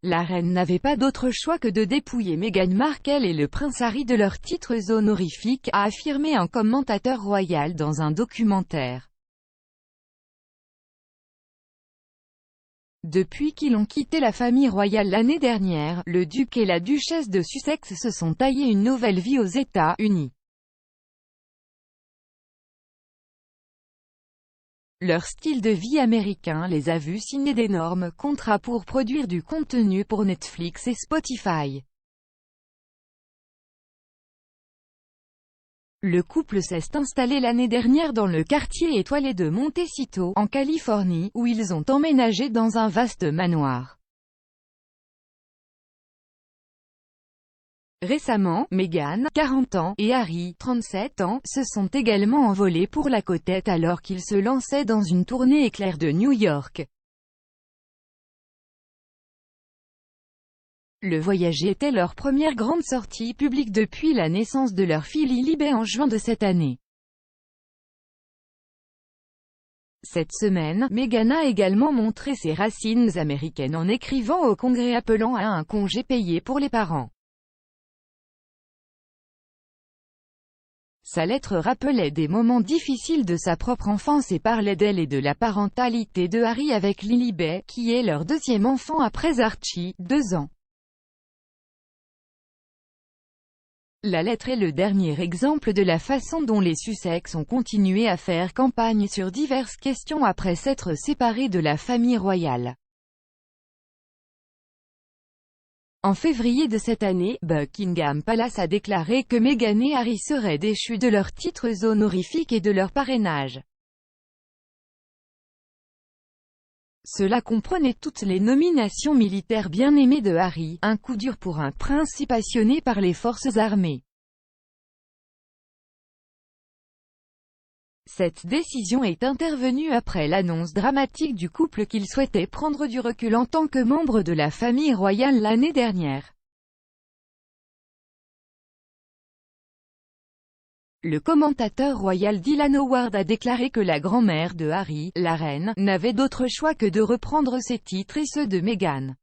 la reine n'avait pas d'autre choix que de dépouiller Meghan Markle et le prince Harry de leurs titres honorifiques, a affirmé un commentateur royal dans un documentaire. Depuis qu'ils ont quitté la famille royale l'année dernière, le duc et la duchesse de Sussex se sont taillés une nouvelle vie aux États-Unis. Leur style de vie américain les a vus signer d'énormes contrats pour produire du contenu pour Netflix et Spotify. Le couple s'est installé l'année dernière dans le quartier étoilé de Montecito, en Californie, où ils ont emménagé dans un vaste manoir. Récemment, Meghan, 40 ans, et Harry, 37 ans, se sont également envolés pour la côte Est alors qu'ils se lançaient dans une tournée éclair de New York. Le voyage était leur première grande sortie publique depuis la naissance de leur fille Lilibet en juin de cette année. Cette semaine, Meghan a également montré ses racines américaines en écrivant au Congrès appelant à un congé payé pour les parents. Sa lettre rappelait des moments difficiles de sa propre enfance et parlait d'elle et de la parentalité de Harry avec Lilibet, qui est leur deuxième enfant après Archie, 2 ans. La lettre est le dernier exemple de la façon dont les Sussex ont continué à faire campagne sur diverses questions après s'être séparés de la famille royale. En février de cette année, Buckingham Palace a déclaré que Meghan et Harry seraient déchus de leurs titres honorifiques et de leur parrainage. Cela comprenait toutes les nominations militaires bien aimées de Harry, un coup dur pour un prince si passionné par les forces armées. Cette décision est intervenue après l'annonce dramatique du couple qu'il souhaitait prendre du recul en tant que membre de la famille royale l'année dernière. Le commentateur royal Dylan Howard a déclaré que la grand-mère de Harry, la reine, n'avait d'autre choix que de reprendre ses titres et ceux de Meghan.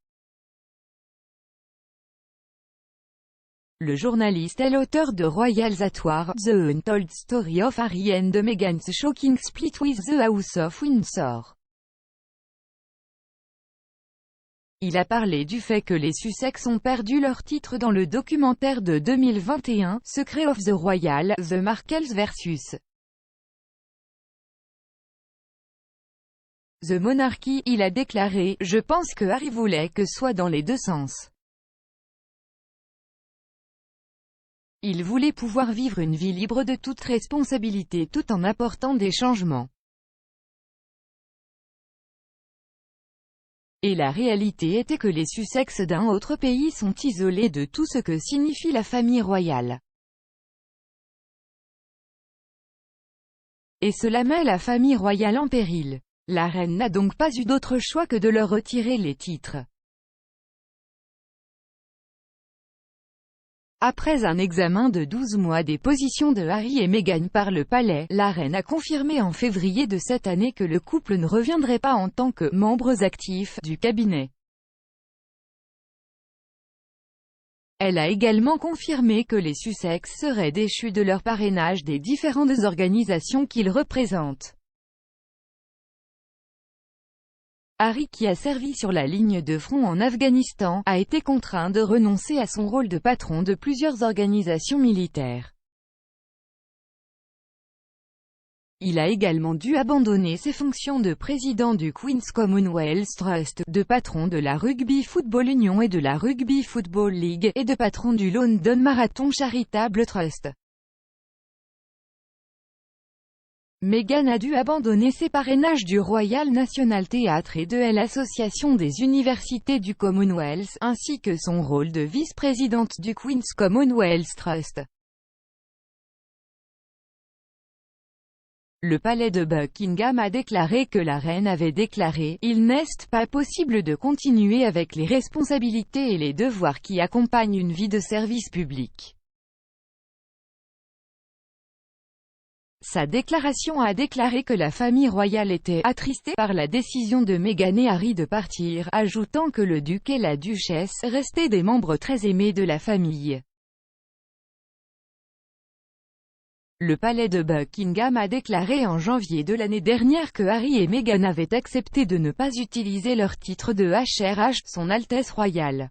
Le journaliste est l'auteur de Royals at War, The Untold Story of Harry and Meghan's Shocking Split with the House of Windsor. Il a parlé du fait que les Sussex ont perdu leur titre dans le documentaire de 2021, Secret of the Royal, The Markles vs. The Monarchy. Il a déclaré « Je pense que Harry voulait que soit dans les deux sens. Il voulait pouvoir vivre une vie libre de toute responsabilité tout en apportant des changements. Et la réalité était que les Sussex d'un autre pays sont isolés de tout ce que signifie la famille royale. Et cela met la famille royale en péril. La reine n'a donc pas eu d'autre choix que de leur retirer les titres. Après un examen de 12 mois des positions de Harry et Meghan par le palais, la reine a confirmé en février de cette année que le couple ne reviendrait pas en tant que « membres actifs » du cabinet. Elle a également confirmé que les Sussex seraient déchus de leur parrainage des différentes organisations qu'ils représentent. Harry, qui a servi sur la ligne de front en Afghanistan, a été contraint de renoncer à son rôle de patron de plusieurs organisations militaires. Il a également dû abandonner ses fonctions de président du Queen's Commonwealth Trust, de patron de la Rugby Football Union et de la Rugby Football League, et de patron du London Marathon Charitable Trust. Meghan a dû abandonner ses parrainages du Royal National Theatre et de l'Association des universités du Commonwealth, ainsi que son rôle de vice-présidente du Queen's Commonwealth Trust. Le palais de Buckingham a déclaré que la reine avait déclaré « Il n'est pas possible de continuer avec les responsabilités et les devoirs qui accompagnent une vie de service public. Sa déclaration a déclaré que la famille royale était « attristée » par la décision de Meghan et Harry de partir, ajoutant que le duc et la duchesse restaient des membres très aimés de la famille. Le palais de Buckingham a déclaré en janvier de l'année dernière que Harry et Meghan avaient accepté de ne pas utiliser leur titre de HRH, Son Altesse Royale.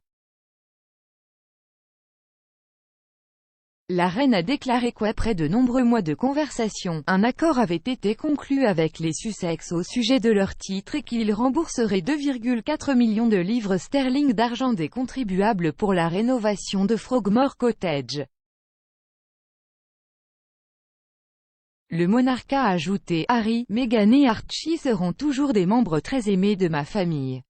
La reine a déclaré qu'après de nombreux mois de conversations, un accord avait été conclu avec les Sussex au sujet de leur titre et qu'ils rembourseraient 2,4 millions de livres sterling d'argent des contribuables pour la rénovation de Frogmore Cottage. Le monarque a ajouté « Harry, Meghan et Archie seront toujours des membres très aimés de ma famille.